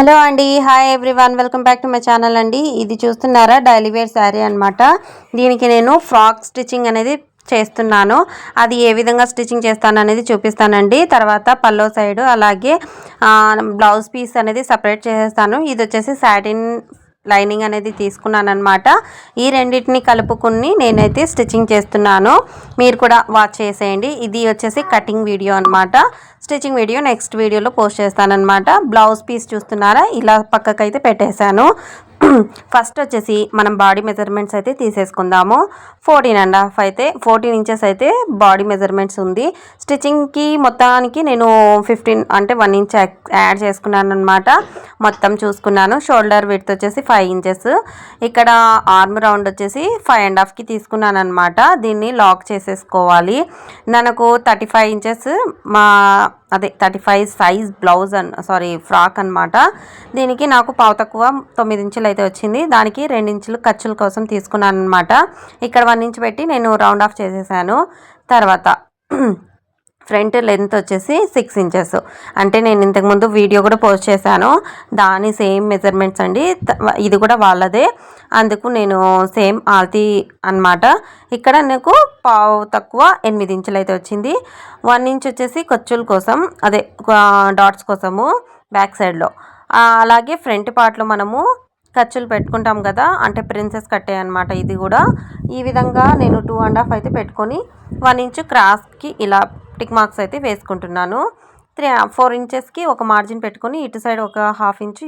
Hello అండి, hi everyone, welcome back to my channel అండి. ఇది చూస్తున్నారా, డైలీ వేర్ శారీ అనమాట. దీనికి నేను ఫ్రాక్ స్టిచ్చింగ్ అనేది చేస్తున్నాను. అది ఏ విధంగా స్టిచ్చింగ్ చేస్తాను అనేది చూపిస్తానండి. తర్వాత పల్లో సైడ్ అలాగే బ్లౌజ్ పీస్ అనేది సపరేట్ చేసేస్తాను. ఇది వచ్చేసి సాటిన్ లైనింగ్ అనేది తీసుకున్నాను అనమాట. ఈ రెండింటిని కలుపుకుని నేనైతే స్టిచ్చింగ్ చేస్తున్నాను. మీరు కూడా వాచ్ చేసేయండి. ఇది వచ్చేసి కటింగ్ వీడియో అనమాట. స్టిచ్చింగ్ వీడియో నెక్స్ట్ వీడియోలో పోస్ట్ చేస్తానన్నమాట. బ్లౌజ్ పీస్ చూస్తున్నారా, ఇలా పక్కకైతే పెట్టేశాను. ఫస్ట్ వచ్చేసి మనం బాడీ మెజర్మెంట్స్ అయితే తీసేసుకుందాము. 14.5 అయితే 14 ఇంచెస్ అయితే బాడీ మెజర్మెంట్స్ ఉంది. స్టిచ్చింగ్కి మొత్తానికి నేను 15 అంటే 1 ఇంచ్ యాడ్ చేసుకున్నాను అనమాట. మొత్తం చూసుకున్నాను. షోల్డర్ విడ్త్ వచ్చేసి 5 ఇంచెస్. ఇక్కడ ఆర్మ్ రౌండ్ వచ్చేసి 5.5కి తీసుకున్నాను అనమాట. దీన్ని లాక్ చేసేసుకోవాలి. నాకు 35 ఇంచెస్ అదే 35 సైజ్ బ్లౌజ్ ఫ్రాక్ అనమాట. దీనికి నాకు పావు తక్కువ 9 ఇంచులు అయితే వచ్చింది. దానికి 2 ఇంచులు ఖర్చుల కోసం తీసుకున్నాను అనమాట. ఇక్కడ 1 ఇంచ్ పెట్టి నేను రౌండ్ ఆఫ్ చేసేసాను. తర్వాత ఫ్రంట్ లెంత్ వచ్చేసి 6 ఇంచెస్. అంటే నేను ఇంతకుముందు వీడియో కూడా పోస్ట్ చేశాను. దాని సేమ్ మెజర్మెంట్స్ అండి. ఇది కూడా వాళ్ళదే. అందుకు నేను సేమ్ ఆల్తీ అనమాట. ఇక్కడ నాకు పావు తక్కువ 8 ఇంచులు అయితే వచ్చింది. 1 ఇంచ్ వచ్చేసి ఖర్చుల కోసం, అదే డాట్స్ కోసము బ్యాక్ సైడ్లో. అలాగే ఫ్రంట్ పార్ట్లో మనము ఖర్చులు పెట్టుకుంటాం కదా, అంటే ప్రిన్సెస్ కట్టే అనమాట. ఇది కూడా ఈ విధంగా నేను 2.5 అయితే పెట్టుకొని 1 ఇంచ్ క్రాస్కి ఇలా టిక్ మార్క్స్ అయితే వేసుకుంటున్నాను. 4 ఇంచెస్కి ఒక మార్జిన్ పెట్టుకొని ఇటు సైడ్ ఒక 1/2 ఇంచు,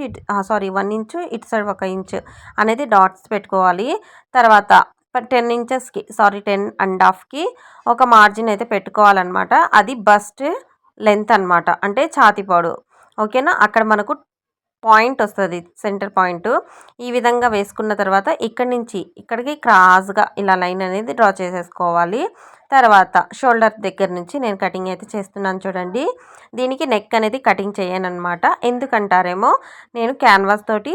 1 ఇంచు, ఇటు సైడ్ 1 ఇంచు అనేది డాట్స్ పెట్టుకోవాలి. తర్వాత 10 ఇంచెస్కి 10.5కి ఒక మార్జిన్ అయితే పెట్టుకోవాలన్నమాట. అది బస్ట్ లెంత్ అనమాట, అంటే ఛాతీ పొడవు. ఓకేనా, అక్కడ మనకు పాయింట్ వస్తుంది, సెంటర్ పాయింట్. ఈ విధంగా వేసుకున్న తర్వాత ఇక్కడి నుంచి ఇక్కడికి క్రాస్గా ఇలా లైన్ అనేది డ్రా చేసేసుకోవాలి. తర్వాత షోల్డర్ దగ్గర నుంచి నేను కటింగ్ అయితే చేస్తున్నాను చూడండి. దీనికి నెక్ అనేది కటింగ్ చేయను అనమాట. ఎందుకంటారేమో, నేను క్యాన్వాస్ తోటి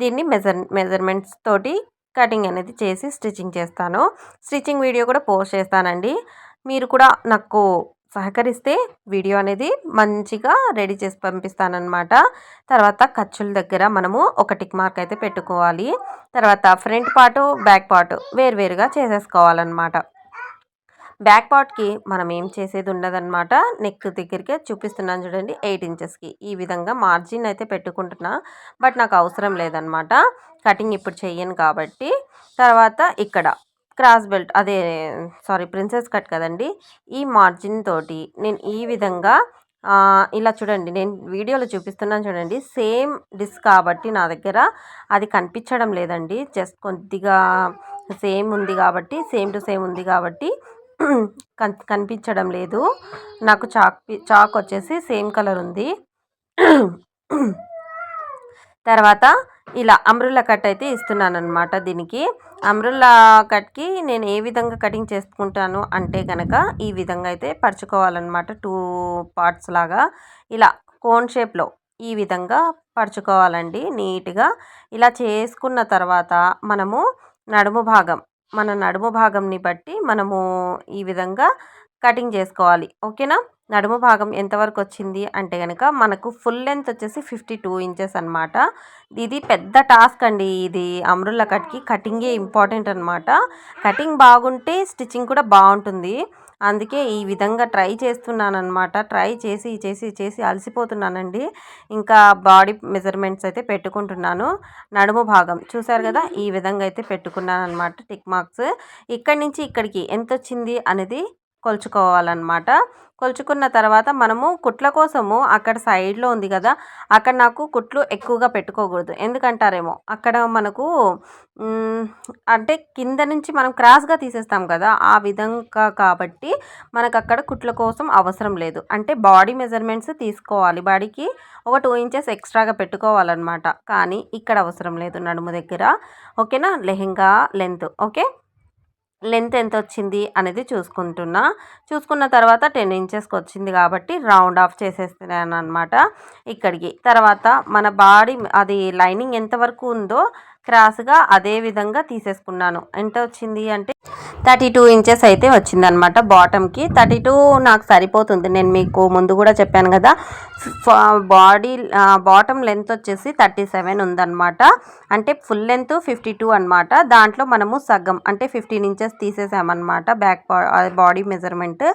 దీన్ని మెజర్మెంట్స్ తోటి కటింగ్ అనేది చేసి స్టిచ్చింగ్ చేస్తాను. స్టిచ్చింగ్ వీడియో కూడా పోస్ట్ చేస్తానండి. మీరు కూడా నాకు సహకరిస్తే వీడియో అనేది మంచిగా రెడీ చేసి పంపిస్తానన్నమాట. తర్వాత ఖర్చుల దగ్గర మనము ఒక టిక్ మార్క్ అయితే పెట్టుకోవాలి. తర్వాత ఫ్రంట్ పార్టు బ్యాక్ పార్టు వేరువేరుగా చేసేసుకోవాలన్నమాట. బ్యాక్ పార్ట్కి మనం ఏం చేసేది ఉండదన్నమాట. నెక్ దగ్గరికి చూపిస్తున్నాను చూడండి, 8 ఇంచెస్కి ఈ విధంగా మార్జిన్ అయితే పెట్టుకుంటున్నా. బట్ నాకు అవసరం లేదనమాట, కటింగ్ ఇప్పుడు చెయ్యను కాబట్టి. తర్వాత ఇక్కడ క్రాస్ బెల్ట్, అదే ప్రిన్సెస్ కట్ కదండి. ఈ మార్జిన్ తోటి నేను ఈ విధంగా ఇలా చూడండి, నేను వీడియోలో చూపిస్తున్నాను చూడండి. సేమ్ డిస్ కాబట్టి నా దగ్గర అది కనిపించడం లేదండి. జస్ట్ కొద్దిగా సేమ్ ఉంది కాబట్టి, సేమ్ టు సేమ్ ఉంది కాబట్టి కనిపించడం లేదు. నాకు చాక్ వచ్చేసి సేమ్ కలర్ ఉంది. తర్వాత ఇలా అంబ్రెల్లా కట్ అయితే ఇస్తున్నాను అనమాట. దీనికి అంబ్రెల్లా కట్కి నేను ఏ విధంగా కటింగ్ చేసుకుంటాను అంటే కనుక ఈ విధంగా అయితే పరుచుకోవాలన్నమాట. 2 పార్ట్స్ లాగా ఇలా కోన్ షేప్లో ఈ విధంగా పరుచుకోవాలండి నీట్గా. ఇలా చేసుకున్న తర్వాత మనము మన నడుము భాగంని బట్టి మనము ఈ విధంగా కటింగ్ చేసుకోవాలి. ఓకేనా, నడుము భాగం ఎంతవరకు వచ్చింది అంటే కనుక మనకు ఫుల్ లెంత్ వచ్చేసి 52 ఇంచెస్ అనమాట. ఇది పెద్ద టాస్క్ అండి. ఇది అంబ్రెల్లా కట్కి కటింగే ఇంపార్టెంట్ అనమాట. కటింగ్ బాగుంటే స్టిచ్చింగ్ కూడా బాగుంటుంది. అందుకే ఈ విధంగా ట్రై చేస్తున్నాను అనమాట. ట్రై చేసి చేసి చేసి అలసిపోతున్నానండి. ఇంకా బాడీ మెజర్మెంట్స్ అయితే పెట్టుకుంటున్నాను. నడుము భాగం చూసారు కదా, ఈ విధంగా అయితే పెట్టుకున్నాను అనమాట. టిక్ మార్క్స్ ఇక్కడి నుంచి ఇక్కడికి ఎంత వచ్చింది అనేది కొలుచుకోవాలన్నమాట. కొలుచుకున్న తర్వాత మనము కుట్ల కోసము అక్కడ సైడ్లో ఉంది కదా, అక్కడ నాకు కుట్లు ఎక్కువగా పెట్టుకోకూడదు. ఎందుకంటారేమో, అక్కడ మనకు అంటే కింద నుంచి మనం క్రాస్గా తీసేస్తాం కదా, ఆ విధంగా కాబట్టి మనకు అక్కడ కుట్ల కోసం అవసరం లేదు. అంటే బాడీ మెజర్మెంట్స్ తీసుకోవాలి. బాడీకి ఒక 2 ఇంచెస్ ఎక్స్ట్రాగా పెట్టుకోవాలన్నమాట. కానీ ఇక్కడ అవసరం లేదు నడుము దగ్గర. ఓకేనా, లెహెంగా లెంత్ ఓకే. లెంత్ ఎంత వచ్చింది అనేది చూసుకున్న తర్వాత 10 ఇంచెస్కి వచ్చింది కాబట్టి రౌండ్ ఆఫ్ చేసేస్తున్నాను అనమాట ఇక్కడికి. తర్వాత మన బాడీ అది లైనింగ్ ఎంతవరకు ఉందో క్రాస్గా అదే విధంగా తీసేసుకున్నాను. ఎంత వచ్చింది అంటే 32 ఇంచెస్ అయితే వచ్చిందనమాట బాటమ్కి. 32 నాకు సరిపోతుంది, నేను మీకు ముందు కూడా చెప్పాను కదా. బాడీ బాటమ్ లెంత్ వచ్చేసి 37 ఉందన్నమాట. అంటే ఫుల్ లెంత్ 52 అనమాట. దాంట్లో మనము సగం అంటే 15 ఇంచెస్ తీసేసామన్నమాట. బాడీ మెజర్మెంట్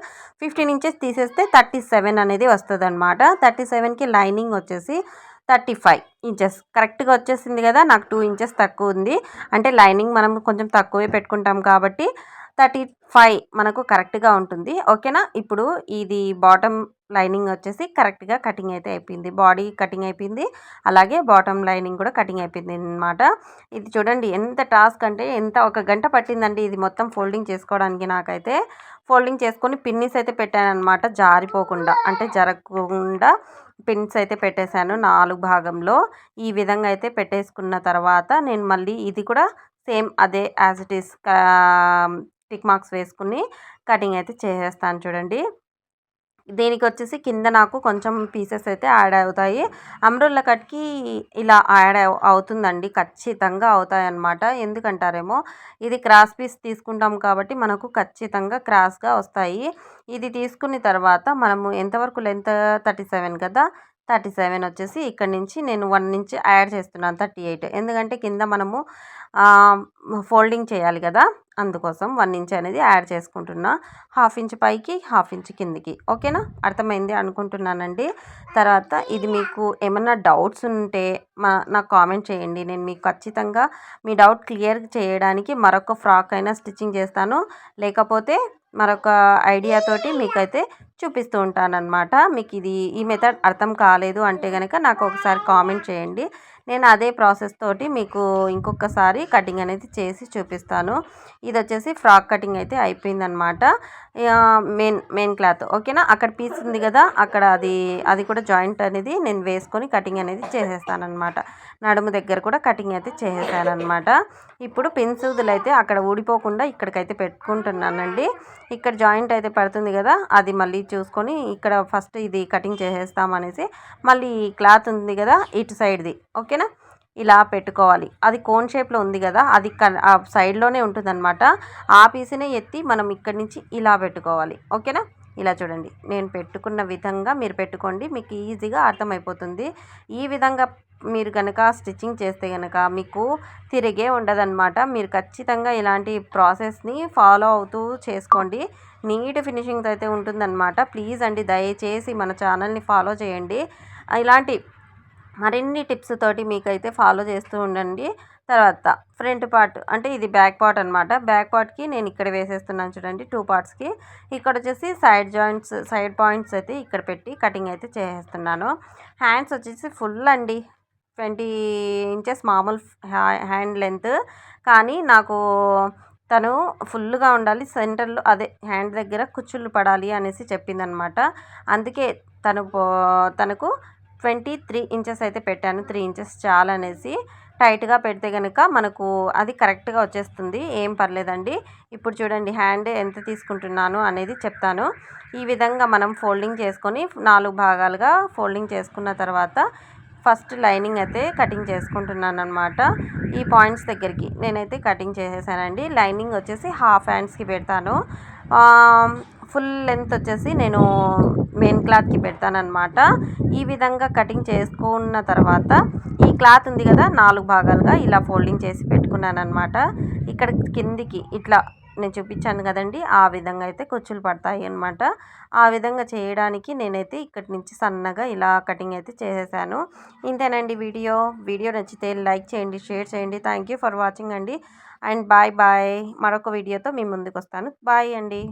15 ఇంచెస్ తీసేస్తే 37 అనేది వస్తుంది అనమాట. 37కి లైనింగ్ వచ్చేసి 35 ఇంచెస్ కరెక్ట్గా వచ్చేసింది కదా. నాకు 2 ఇంచెస్ తక్కువ ఉంది, అంటే లైనింగ్ మనం కొంచెం తక్కువే పెట్టుకుంటాం కాబట్టి 35 మనకు కరెక్ట్గా ఉంటుంది. ఓకేనా. ఇప్పుడు ఇది బాటమ్ లైనింగ్ వచ్చేసి కరెక్ట్గా కటింగ్ అయితే అయిపోయింది. బాడీ కటింగ్ అయిపోయింది, అలాగే బాటమ్ లైనింగ్ కూడా కటింగ్ అయిపోయింది అనమాట. ఇది చూడండి ఎంత టాస్క్ అంటే ఎంత, 1 గంట పట్టిందండి ఇది మొత్తం ఫోల్డింగ్ చేసుకోవడానికి. నాకైతే ఫోల్డింగ్ చేసుకొని పిన్నిస్ అయితే పెట్టాను అనమాట, జారిపోకుండా అంటే జరగకుండా పిన్స్ అయితే పెట్టేశాను 4 భాగంలో. ఈ విధంగా అయితే పెట్టేసుకున్న తర్వాత నేను మళ్ళీ ఇది కూడా సేమ్ అదే as it is tick marks వేసుకుని కటింగ్ అయితే చేసేస్తాను చూడండి. దీనికి వచ్చేసి కింద నాకు కొంచెం పీసెస్ అయితే యాడ్ అవుతాయి. అంబ్రెల్లా కట్కి ఇలా యాడ్ అవుతుందండి, ఖచ్చితంగా అవుతాయి అన్నమాట. ఎందుకంటారేమో ఇది క్రాస్ పీస్ తీసుకుంటాం కాబట్టి మనకు ఖచ్చితంగా క్రాస్గా వస్తాయి. ఇది తీసుకున్న తర్వాత మనము ఎంతవరకు లెంత్ 37 కదా, 37 వచ్చేసి ఇక్కడ నుంచి నేను 1 ఇంచ్ యాడ్ చేస్తున్నాను, 38. ఎందుకంటే కింద మనము ఫోల్డింగ్ చేయాలి కదా, అందుకోసం 1 ఇంచ్ అనేది యాడ్ చేసుకుంటున్నా. 1/2 ఇంచ్ పైకి 1/2 ఇంచ్ కిందికి. ఓకేనా, అర్థమైంది అనుకుంటున్నానండి. తర్వాత ఇది మీకు ఏమన్నా డౌట్స్ ఉంటే నాకు కామెంట్ చేయండి. నేను మీకు ఖచ్చితంగా మీ డౌట్ క్లియర్ చేయడానికి మరొక ఫ్రాక్ అయినా స్టిచ్చింగ్ చేస్తాను, లేకపోతే మరొక ఐడియాతోటి మీకైతే చూపిస్తూ ఉంటానన్నమాట. మీకు ఈ మెథడ్ అర్థం కాలేదు అంటే కనుక నాకు ఒకసారి కామెంట్ చేయండి. నేను అదే ప్రాసెస్ తోటి మీకు ఇంకొకసారి కటింగ్ అనేది చేసి చూపిస్తాను. ఇది వచ్చేసి ఫ్రాక్ కటింగ్ అయితే అయిపోయిందనమాట. మెయిన్ క్లాత్ ఓకేనా. అక్కడ పీస్ ఉంది కదా, అక్కడ అది కూడా జాయింట్ అనేది నేను వేసుకొని కటింగ్ అనేది చేసేస్తానమాట. నడుము దగ్గర కూడా కటింగ్ అయితే చేసేసానమాట. ఇప్పుడు పెన్సిల్లు అయితే అక్కడ ఊడిపోకుండా ఇక్కడికైతే పెట్టుకుంటున్నానండి. ఇక్కడ జాయింట్ అయితే పడుతుంది కదా, అది మళ్ళీ చూసుకొని ఇక్కడ ఫస్ట్ ఇది కటింగ్ చేసేస్తామనేసి మళ్ళీ క్లాత్ ఉంది కదా ఇటు సైడ్ది, ఓకేనా, ఇలా పెట్టుకోవాలి. అది కోన్ షేప్లో ఉంది కదా, అది ఆ సైడ్లోనే ఉంటుందన్నమాట. ఆ పీస్ని ఎత్తి మనం ఇక్కడి నుంచి ఇలా పెట్టుకోవాలి. ఓకేనా. ఇలా చూడండి, నేను పెట్టుకున్న విధంగా మీరు పెట్టుకోండి, మీకు ఈజీగా అర్థమైపోతుంది. ఈ విధంగా మీరు కనుక స్టిచ్చింగ్ చేస్తే కనుక మీకు తిరిగే ఉండదన్నమాట. మీరు ఖచ్చితంగా ఇలాంటి ప్రాసెస్ని ఫాలో అవుతూ చేసుకోండి, నీట్ ఫినిషింగ్స్ అయితే ఉంటుందన్నమాట. ప్లీజ్ అండి, దయచేసి మన ఛానల్ని ఫాలో చేయండి. ఇలాంటి మరిన్ని టిప్స్ తోటి మీకైతే ఫాలో చేస్తూ ఉండండి. తర్వాత ఫ్రంట్ పార్ట్ అంటే ఇది బ్యాక్ పార్ట్ అనమాట. బ్యాక్ పార్ట్కి నేను ఇక్కడ వేసేస్తున్నాను చూడండి, 2 పార్ట్స్కి. ఇక్కడ వచ్చేసి సైడ్ పాయింట్స్ అయితే ఇక్కడ పెట్టి కటింగ్ అయితే చేసేస్తున్నాను. హ్యాండ్స్ వచ్చేసి ఫుల్ అండి, 20 ఇంచెస్ మామూలు హ్యాండ్ లెంత్, కానీ నాకు తను ఫుల్గా ఉండాలి, సెంటర్లో అదే హ్యాండ్ దగ్గర కుచ్చుళ్ళు పడాలి అనేసి చెప్పిందనమాట. అందుకే తనకు 23 ఇంచెస్ అయితే పెట్టాను. 3 ఇంచెస్ చాలనేసి టైట్గా పెడితే కనుక మనకు అది కరెక్ట్గా వచ్చేస్తుంది, ఏం పర్లేదండి. ఇప్పుడు చూడండి హ్యాండ్ ఎంత తీసుకుంటున్నాను అనేది చెప్తాను. ఈ విధంగా మనం ఫోల్డింగ్ చేసుకొని 4 భాగాలుగా ఫోల్డింగ్ చేసుకున్న తర్వాత ఫస్ట్ లైనింగ్ అయితే కటింగ్ చేసుకుంటున్నాను అనమాట. ఈ పాయింట్స్ దగ్గరికి నేనైతే కటింగ్ చేసేసానండి. లైనింగ్ వచ్చేసి హాఫ్ హ్యాండ్స్కి పెడతాను, ఫుల్ లెంత్ వచ్చేసి నేను మెయిన్ క్లాత్కి పెడతానమాట. ఈ విధంగా కటింగ్ చేసుకున్న తర్వాత ఈ క్లాత్ ఉంది కదా 4 భాగాలుగా ఇలా ఫోల్డింగ్ చేసి పెట్టుకున్నాను అనమాట. ఇక్కడ కిందికి ఇట్లా నేను చూపించాను కదండి, ఆ విధంగా అయితే కుచ్చులు పడతాయి అనమాట. ఆ విధంగా చేయడానికి నేనైతే ఇక్కడి నుంచి సన్నగా ఇలా కటింగ్ అయితే చేసేసాను. ఇంతేనండి వీడియో నచ్చితే లైక్ చేయండి, షేర్ చేయండి. థ్యాంక్ యూ ఫర్ వాచింగ్ అండి, అండ్ బాయ్. మరొక వీడియోతో మీ ముందుకు వస్తాను. బాయ్ అండి.